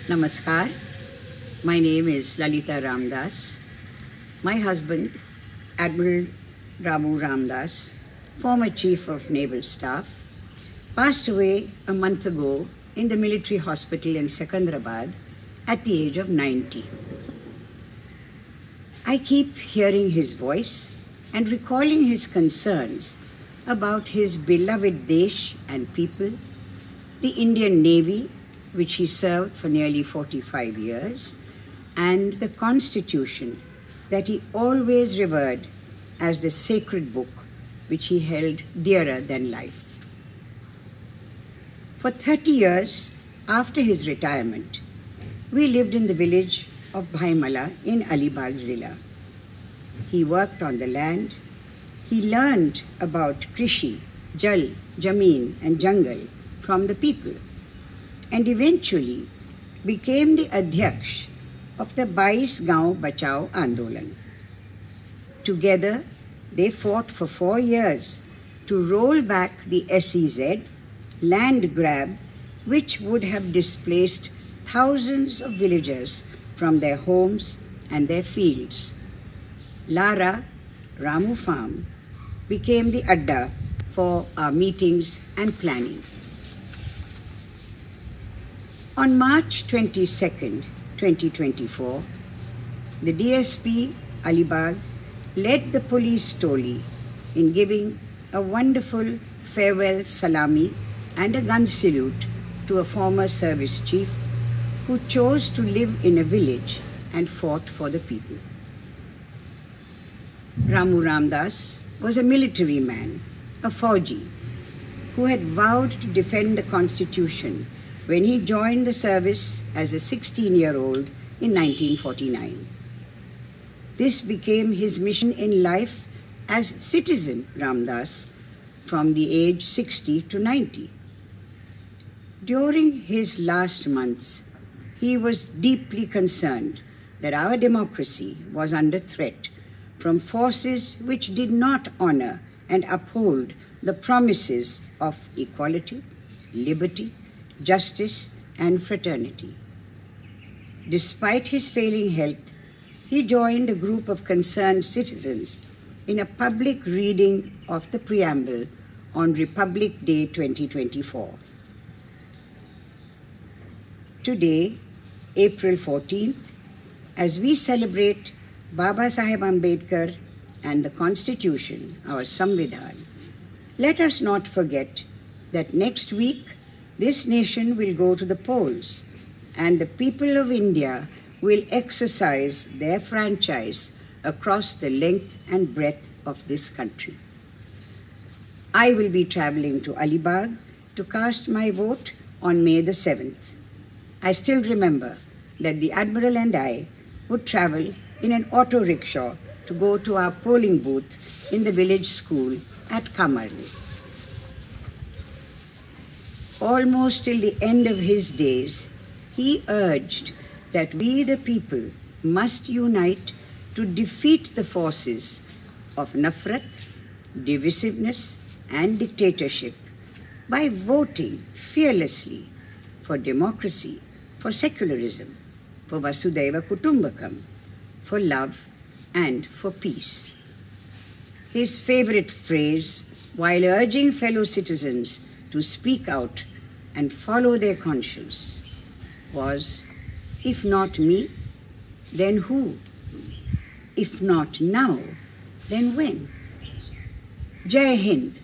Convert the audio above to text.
Namaskar. My name is Lalita Ramdas. My husband, Admiral Ramu Ramdas, former Chief of Naval Staff, passed away a month ago in the military hospital in Secunderabad at the age of 90. I keep hearing his voice and recalling his concerns about his beloved Desh and people, the Indian Navy, which he served for nearly 45 years, and the Constitution that he always revered as the sacred book which he held dearer than life. For 30 years after his retirement, we lived in the village of Bhaimala in Alibag Zilla. He worked on the land. He learned about Krishi, Jal, Jameen and Jungle from the people, and eventually became the Adhyaksh of the Bais Gaon Bachao Andolan. Together, they fought for 4 years to roll back the SEZ land grab, which would have displaced thousands of villagers from their homes and their fields. Lara, Ramu Farm, became the adda for our meetings and planning. On March 22nd, 2024, the DSP Alibag led the police toli in giving a wonderful farewell salami and a gun salute to a former service chief who chose to live in a village and fought for the people. Ramu Ramdas was a military man, a Fauji, who had vowed to defend the Constitution when he joined the service as a 16-year-old in 1949. This became his mission in life as citizen Ramdas from the age 60 to 90. During his last months, he was deeply concerned that our democracy was under threat from forces which did not honor and uphold the promises of equality, liberty, justice, and fraternity. Despite his failing health, he joined a group of concerned citizens in a public reading of the preamble on Republic Day 2024. Today, April 14th, as we celebrate Baba Saheb Ambedkar and the Constitution, our Samvidhan, let us not forget that next week this nation will go to the polls and the people of India will exercise their franchise across the length and breadth of this country. I will be traveling to Alibag to cast my vote on May the 7th. I still remember that the Admiral and I would travel in an auto rickshaw to go to our polling booth in the village school at Kamarli. Almost till the end of his days, he urged that we the people must unite to defeat the forces of nafrat, divisiveness and dictatorship by voting fearlessly for democracy, for secularism, for Vasudhaiva Kutumbakam, for love and for peace. His favorite phrase, while urging fellow citizens to speak out and follow their conscience, was, if not me, then who? If not now, then when? Jai Hind.